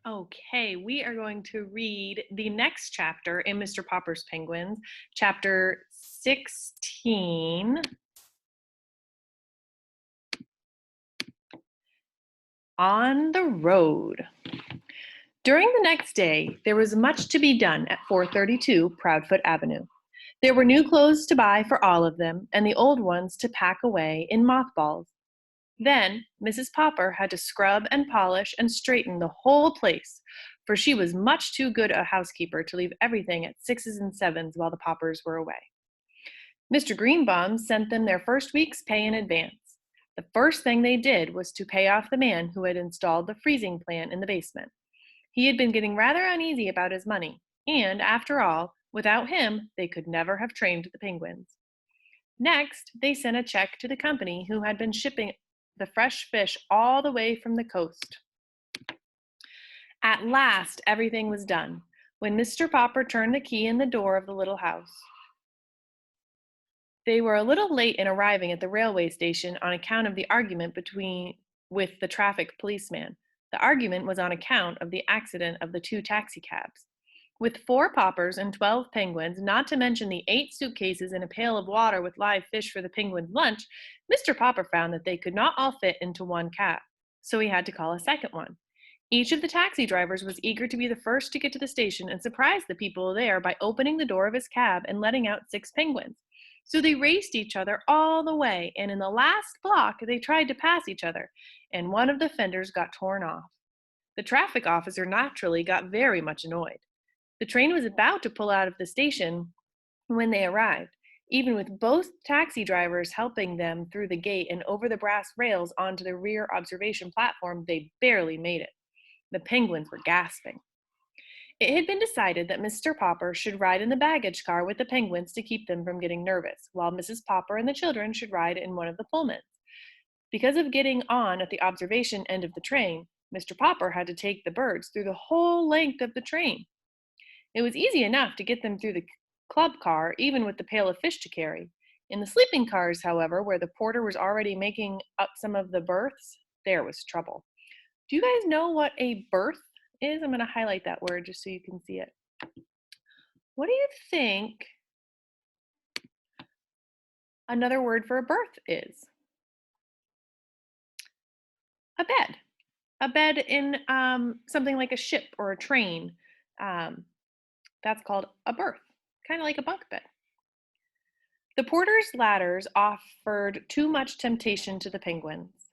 Okay, we are going to read the next chapter in Mr. Popper's Penguins, chapter 16, On the Road. During the next day, there was much to be done at 432 Proudfoot Avenue. There were new clothes to buy for all of them, and the old ones to pack away in mothballs. Then Mrs. Popper had to scrub and polish and straighten the whole place, for she was much too good a housekeeper to leave everything at sixes and sevens while the Poppers were away. Mr. Greenbaum sent them their first week's pay in advance. The first thing they did was to pay off the man who had installed the freezing plant in the basement. He had been getting rather uneasy about his money, and, after all, without him, they could never have trained the penguins. Next, they sent a check to the company who had been shipping the fresh fish all the way from the coast. At last, everything was done, when Mr. Popper turned the key in the door of the little house. They were a little late in arriving at the railway station on account of the argument with the traffic policeman. The argument was on account of the accident of the 2 taxicabs. With 4 Poppers and 12 penguins, not to mention the 8 suitcases and a pail of water with live fish for the penguins' lunch, Mr. Popper found that they could not all fit into one cab, so he had to call a second one. Each of the taxi drivers was eager to be the first to get to the station and surprise the people there by opening the door of his cab and letting out 6 penguins. So they raced each other all the way, and in the last block they tried to pass each other, and one of the fenders got torn off. The traffic officer naturally got very much annoyed. The train was about to pull out of the station when they arrived. Even with both taxi drivers helping them through the gate and over the brass rails onto the rear observation platform, they barely made it. The penguins were gasping. It had been decided that Mr. Popper should ride in the baggage car with the penguins to keep them from getting nervous, while Mrs. Popper and the children should ride in one of the Pullmans. Because of getting on at the observation end of the train, Mr. Popper had to take the birds through the whole length of the train. It was easy enough to get them through the club car, even with the pail of fish to carry. In the sleeping cars, however, where the porter was already making up some of the berths, there was trouble. Do you guys know what a berth is? I'm going to highlight that word just so you can see it. What do you think another word for a berth is? A bed. A bed in something like a ship or a train. That's called a berth, kind of like a bunk bed. The porter's ladders offered too much temptation to the penguins.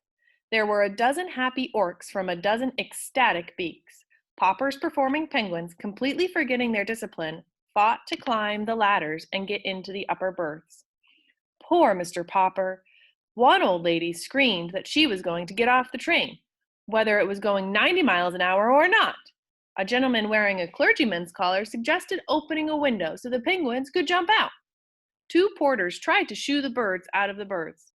There were a dozen happy orcs from a dozen ecstatic beaks. Popper's performing penguins, completely forgetting their discipline, fought to climb the ladders and get into the upper berths. Poor Mr. Popper! One old lady screamed that she was going to get off the train, whether it was going 90 miles an hour or not. A gentleman wearing a clergyman's collar suggested opening a window so the penguins could jump out. 2 porters tried to shoo the birds out of the berths.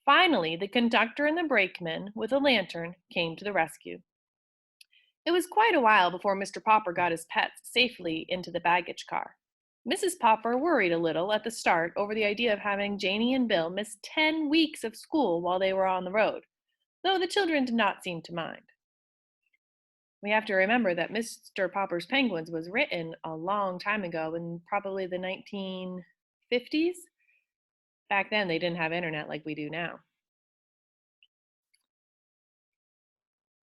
Finally, the conductor and the brakeman, with a lantern, came to the rescue. It was quite a while before Mr. Popper got his pets safely into the baggage car. Mrs. Popper worried a little at the start over the idea of having Janie and Bill miss 10 weeks of school while they were on the road, though the children did not seem to mind. We have to remember that Mr. Popper's Penguins was written a long time ago, in probably the 1950s. Back then, they didn't have internet like we do now.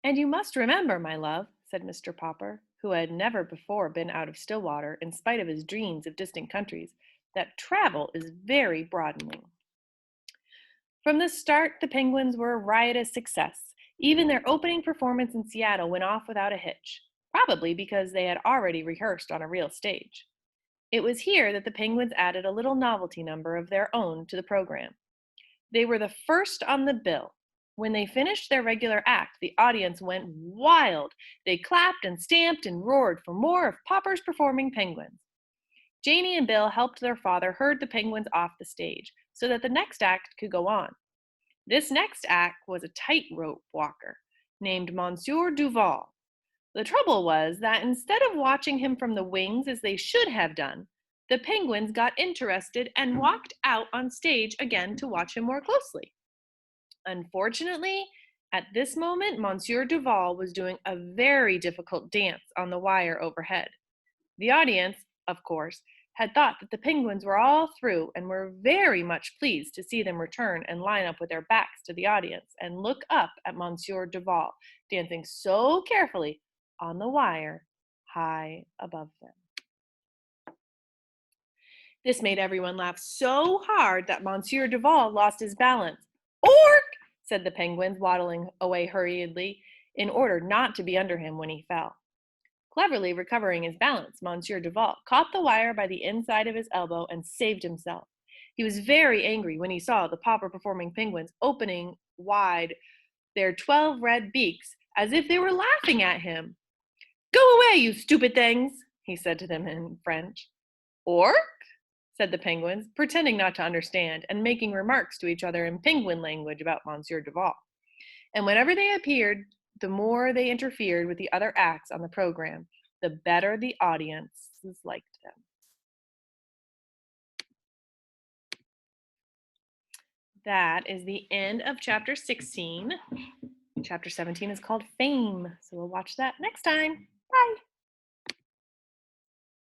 And you must remember, my love, said Mr. Popper, who had never before been out of Stillwater in spite of his dreams of distant countries, that travel is very broadening. From the start, the Penguins were a riotous success. Even their opening performance in Seattle went off without a hitch, probably because they had already rehearsed on a real stage. It was here that the Penguins added a little novelty number of their own to the program. They were the first on the bill. When they finished their regular act, the audience went wild. They clapped and stamped and roared for more of Popper's performing penguins. Janie and Bill helped their father herd the penguins off the stage so that the next act could go on. This next act was a tightrope walker named Monsieur Duval. The trouble was that instead of watching him from the wings as they should have done, the penguins got interested and walked out on stage again to watch him more closely. Unfortunately, At this moment, Monsieur Duval was doing a very difficult dance on the wire overhead. The audience, of course, had thought that the penguins were all through and were very much pleased to see them return and line up with their backs to the audience and look up at Monsieur Duval, dancing so carefully on the wire high above them. This made everyone laugh so hard that Monsieur Duval lost his balance. "Ork!" said the penguins, waddling away hurriedly, in order not to be under him when he fell. Cleverly recovering his balance, Monsieur Duval caught the wire by the inside of his elbow and saved himself. He was very angry when he saw the pauper-performing penguins opening wide their 12 red beaks as if they were laughing at him. "Go away, you stupid things," he said to them in French. "Ork?" said the penguins, pretending not to understand and making remarks to each other in penguin language about Monsieur Duval. And whenever they appeared, the more they interfered with the other acts on the program, the better the audiences liked them. That is the end of chapter 16. Chapter 17 is called Fame, so we'll watch that next time. Bye.